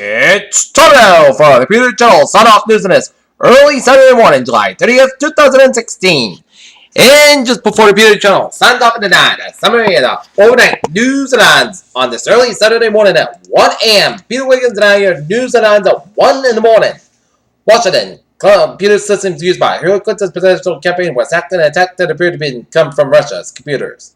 It's time for the Computer Channel Sign Off News on this early Saturday morning, July 30th, 2016. And just before the Computer Channel signs off at the night, a summary of the overnight news and odds on this early Saturday morning at 1 a.m. Peter Wiggins and I hear news and odds at 1 in the morning. Washington. Computer systems used by Hillary Clinton's presidential campaign was hacked and attacked that appeared to come from Russia's computers.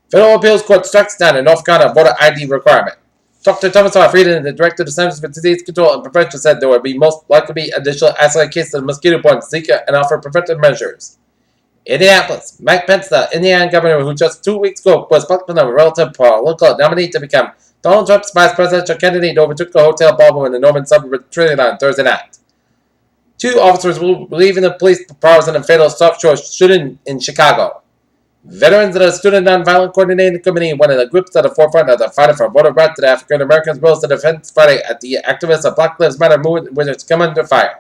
Federal Appeals Court strikes down a North Carolina voter ID requirement. Dr. Thomas R. Frieden, the director of the Centers for Disease Control and Prevention, said there would be most likely be additional isolated cases of mosquito-borne Zika and offer preventive measures. Indianapolis. Mike Pence, the Indiana governor who just 2 weeks ago was plucked from a relative political nominee to become Donald Trump's vice presidential candidate, overtook a hotel ballroom in the northern suburb of Trinity on Thursday night. 2 officers will leave in the police powers in a fatal South Shore shooting in Chicago. Veterans of the Student Nonviolent Coordinating Committee, one of the groups at the forefront of the fight for voter rights to the African Americans, rose to defense Friday at the activists of Black Lives Matter movement, which has come under fire.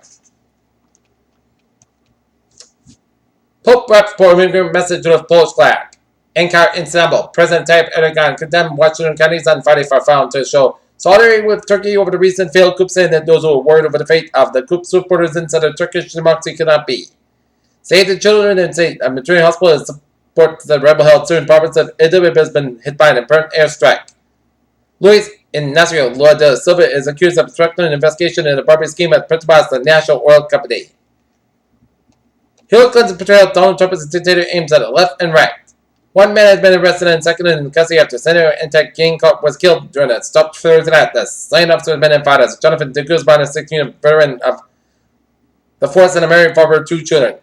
Pope raps for immigrant message with Polish flag. Ankara, Istanbul. President Tayyip Erdogan condemned Western countries on Friday for filing to show solidarity with Turkey over the recent failed coup, saying that those who are worried over the fate of the coup supporters inside of Turkish democracy cannot be. Save the children and say a maternity hospital is support the rebel-held Syrian province of Idlib has been hit by an apparent airstrike. Luis Ignacio Lula da Silva is accused of obstructing an investigation in a bribery scheme at Petrobras, the national oil company. Hillary Clinton's portrayal of Donald Trump as a dictator aims at the left and right. One man has been arrested and seconded in custody after Senator anti-gang was killed during a stop Thursday night. The slain officer has been identified as Jonathan de Guzman, a 16-year veteran of the force and a married father of 2 children.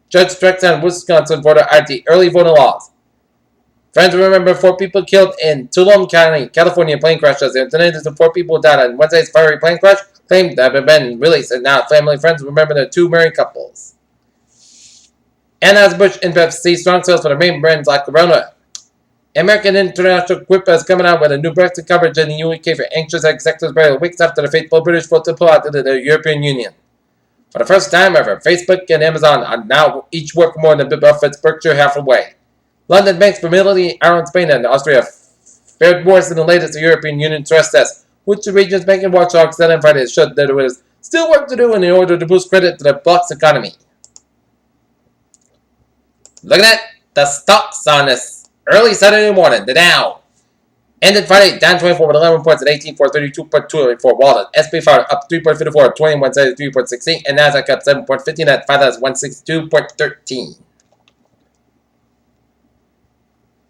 Judge strikes down Wisconsin voter ID early voting laws. Friends remember 4 people killed in Tulum County, California plane crash. As the descendants of 4 people died on Wednesday's fiery plane crash claimed to have been released, and now family friends remember the 2 married couples. Anheuser-Busch InBev sees strong sales for the main brands like Corona. American International Group is coming out with a new Brexit coverage in the UK for anxious executives barely weeks after the faithful British vote to pull out of the European Union. For the first time ever, Facebook and Amazon are now each worth more than Buffett's Berkshire Hathaway. London banks from Italy, Ireland, Spain, and Austria fared worse in the latest European Union stress test, which the region's banking watchdog said on Friday showed that there was still work to do in order to boost credit to the bloc's economy. Looking at the stocks on this early Saturday morning, the Dow ended Friday down 24 with 11 points at 18,432.284. While the SP 5 up 3.54 at 2173.16, and Nasdaq up 7.15 at 5,162.13.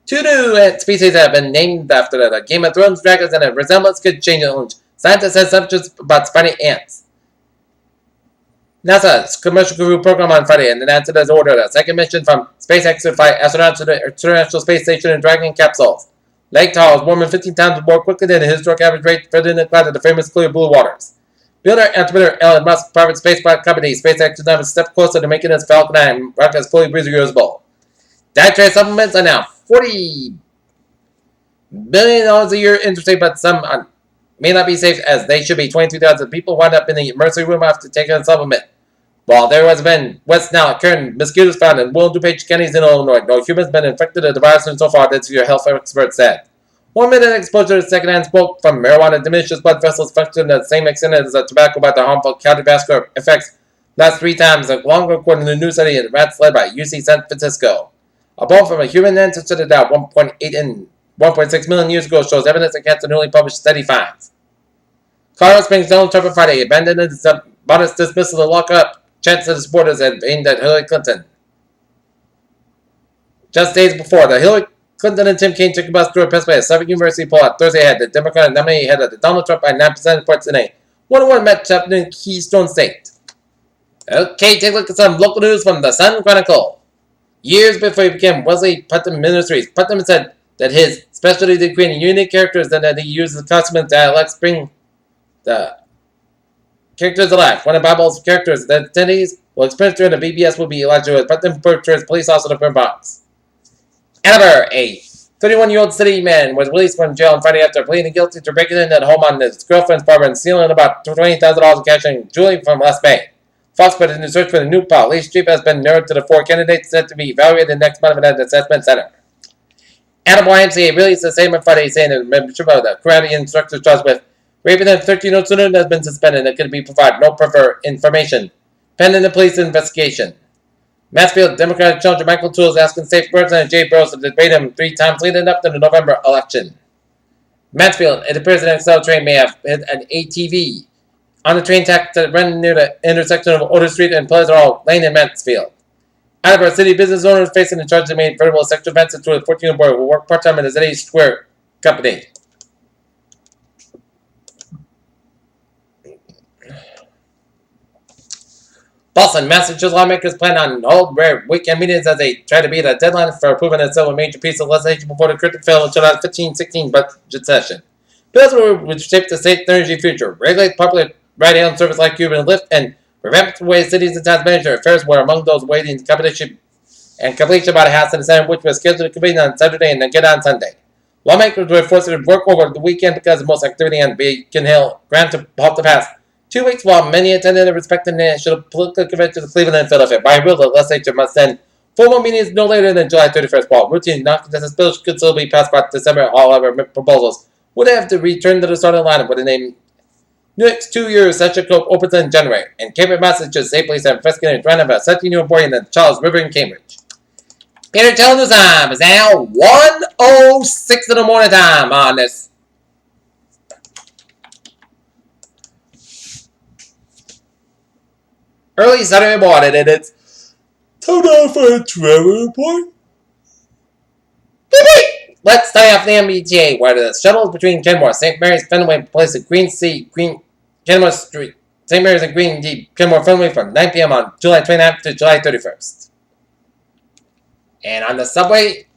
2 new species have been named after the Game of Thrones dragons, and a resemblance could change at lunch. Scientists have assumptions about spiny ants. NASA's commercial crew program on Friday, and the NASA has ordered a second mission from SpaceX to fly astronauts to the International Space Station in Dragon capsules. Lake Tahoe is warming 15 times more quickly than the historic average rate further in the cloud of the famous clear blue waters. Builder and entrepreneur Elon Musk's private spaceflight company SpaceX is now a step closer to making its Falcon 9 rockets fully reusable. Dietary supplements are now $40 billion a year industry, but some may not be safe as they should be. 22,000 people wound up in the emergency room after taking a supplement. While there has been West Nile current mosquitoes found in Will DuPage counties in Illinois, no humans have been infected with the virus so far, that's your health expert said. 1 minute exposure to secondhand smoke from marijuana diminishes blood vessels function to the same extent as tobacco, but the harmful cardiovascular effects last 3 times longer, according to a new study in rats led by UC San Francisco. A bone from a human ancestor that died 1.8 and 1.6 million years ago shows evidence against the newly published study finds. Colorado Springs Donald Trump Friday abandoned his modest dismissal to lock up chance of the supporters had aimed at Hillary Clinton. Just days before, the Hillary Clinton and Tim Kaine took a bus through a Pennsylvania Suffolk University poll out Thursday ahead. The Democratic nominee ahead of the Donald Trump by 9 percentage points in a 1-1 matchup in Keystone State. Okay, take a look at some local news from the Sun Chronicle. Years before he became Wesley Putnam Ministries, Putnam said that his specialty to creating unique characters and that he uses custom dialects bring the characters alive. One of Bible's characters that attendees will experience during the VBS will be Elijah as Putnam portrays police officer in the box. Ann a 31-year-old city man was released from jail on Friday after pleading guilty to breaking into the home on his girlfriend's farm and stealing about $20,000 in cash and jewelry from last May. Fox put in the search for the new police chief has been narrowed to the 4 candidates set to be evaluated next month at the assessment center. Adam YMCA released a statement Friday saying that membership of the karate instructor charged with Raping a 13-year-old student has been suspended and could be provided no further information pending the police investigation. Mansfield Democratic challenger Michael Toole is asking State Representative Jay Burrows to debate him 3 times leading up to the November election. Mansfield, it appears an XL train may have hit an ATV on the train track that ran near the intersection of Otis Street and Pleasant Lane in Mansfield. Attleboro City business owners facing the charge of made verbal sexual offenses to a 14-year-old boy who worked part-time at the City Square company. Boston, Massachusetts lawmakers plan on hold rare weekend meetings as they try to beat a deadline for approving a several major piece of legislation before the critical failed July 15-16 budget session. Bills would shape the state's energy future, regulate popular ride-hail service like Uber and Lyft, and revamp the way cities and towns manage their affairs were among those waiting competition by the House and the Senate, which was scheduled to convene on Saturday and then get on Sunday. Lawmakers were forced to work over the weekend because of most activity on Beacon Hill grant to halt the pass. 2 weeks while many attended the respective national political conventions of Cleveland and Philadelphia. By rule, the legislature must send formal meetings no later than July 31st. While routine non-contested bills could still be passed by December, all other proposals would have to return to the starting lineup with the name. Next 2 years, session code opens in January. In Cambridge, Massachusetts, state police have investigated a random about 17-year-old boy in the Charles River in Cambridge. Peter Channel time is now 1:06 in the morning time on this. Early Saturday morning, and it's time now for a travel report. Let's start off the MBTA, where the shuttles between Kenmore, St. Mary's, Fenway Place, and Kenmore Street, St. Mary's and Kenmore, Fenway from 9 p.m. on July 29th to July 31st. And on the subway,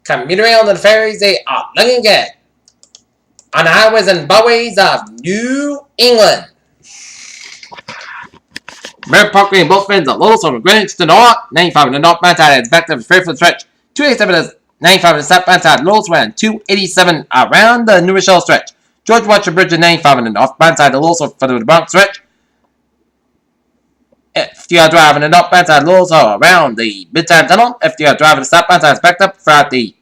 commuter rail and the ferries, they are looking good. On the highways and byways of New England. Mary Parkway and both ends of Lowell from Greenwich to North, 95 in the North Mountain is back to the faithful stretch. 287 is 95 in the South Mountain, Lowell's around 287 around the New Rochelle stretch. George Washington Bridge is 95 in the North Mountain, Lowell's for the Bronx stretch. FDR Drive in the North Mountain, Lowell's around the Midtown Tunnel. FDR Drive in the South Mountain is backed up throughout the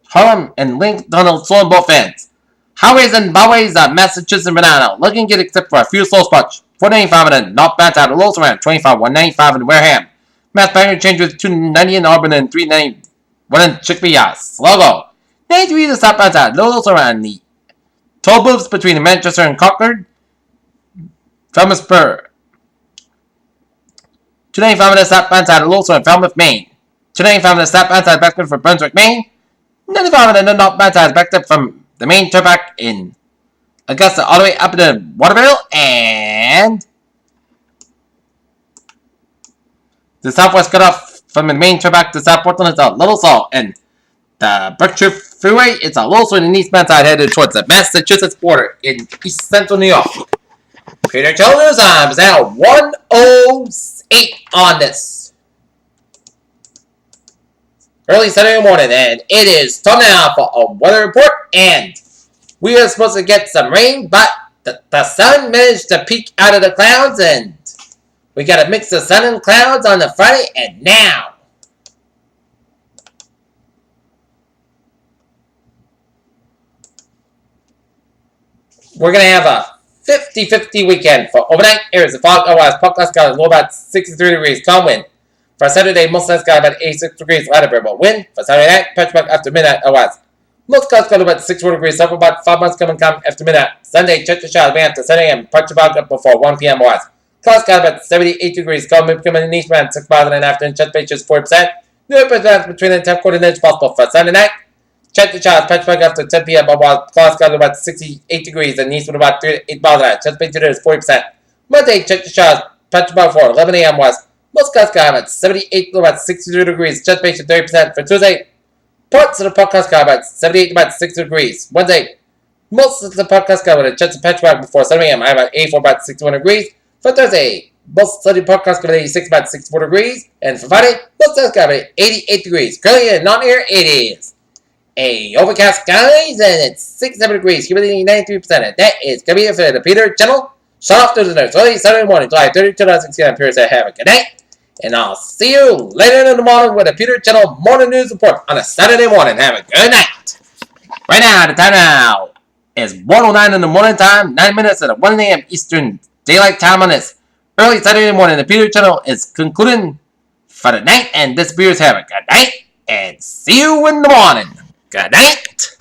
Harlem and Link Tunnel, slowing both ends. Highways and byways of Massachusetts and Rhode Island looking good except for a few slow spots. 495 in the North Mountain, Lowell's around 25, 195 in Wareham. Mass Banner change with 290 in Auburn and 391 in Chicopee, Sligo. 93 in the South Mountain, Lowell's around the toll booths between Manchester and Concord. Falmouth Spur. 295 in the South Mountain, Lowell's around Falmouth, Maine. 295 in the South Mountain, backed up from Brunswick, Maine. 95 in the North Mountain, backed up from the main turnpike in Augusta all the way up to Waterville, and the southwest cutoff from the main turnpike to South Portland is a Little Salt, and the Berkshire Freeway is a little swing in the eastbound side headed towards the Massachusetts border in east central New York. Peter Children's time is now 1:08 on this early Saturday morning, and it is time now for a weather report, and we are supposed to get some rain, but the sun managed to peek out of the clouds, and we got a mix of sun and clouds on the Friday, and now we're going to have a 50-50 weekend for overnight. Areas of fog, otherwise, podcast got a low about 63 degrees, calm wind. For Saturday, most clouds got about 86 degrees, light variable wind. For Saturday night, patch back after midnight, otherwise. Most clouds got about 64 degrees, so for about 5 months come after midnight. Sunday, church and shower, after 7 a.m., patch back up before 1 p.m. otherwise. Clouds got about 78 degrees, calm wind coming in east around 6 miles in an afternoon, church patch is 40%. New percent between the 10 quarter inch possible for Sunday night. Check the charts, patch back after 10 p.m. while clouds got about 68 degrees and east with about 3 to 8 miles an hour. Chest patch is 40%. Monday, check the charts, patch back for 11 a.m. west. Most clouds got about 78 to about 62 degrees. Chest patch is 30% for Tuesday. Parts of the podcast got about 78 to about 60 degrees. Wednesday, most of the podcast got about a chance of patch back before 7 a.m. I have about 84 about 61 degrees. For Thursday, most of the podcast got about 86 about 64 degrees. And for Friday, most of us got about 88 degrees. Currently in non-air, it is a overcast skies, and it's 67 degrees, humidity 93%. And that is going to be it for the Peter channel. Shut off to the next early Saturday morning, July 30, 2016. I'm Peter. Have a good night, and I'll see you later in the morning with the Peter channel morning news report on a Saturday morning. Have a good night. Right now, the time now is 1:09 in the morning time, 9 minutes at 1 a.m. Eastern Daylight Time on this early Saturday morning. The Peter Channel is concluding for the night, and this beer's having a good night, and see you in the morning. Good night.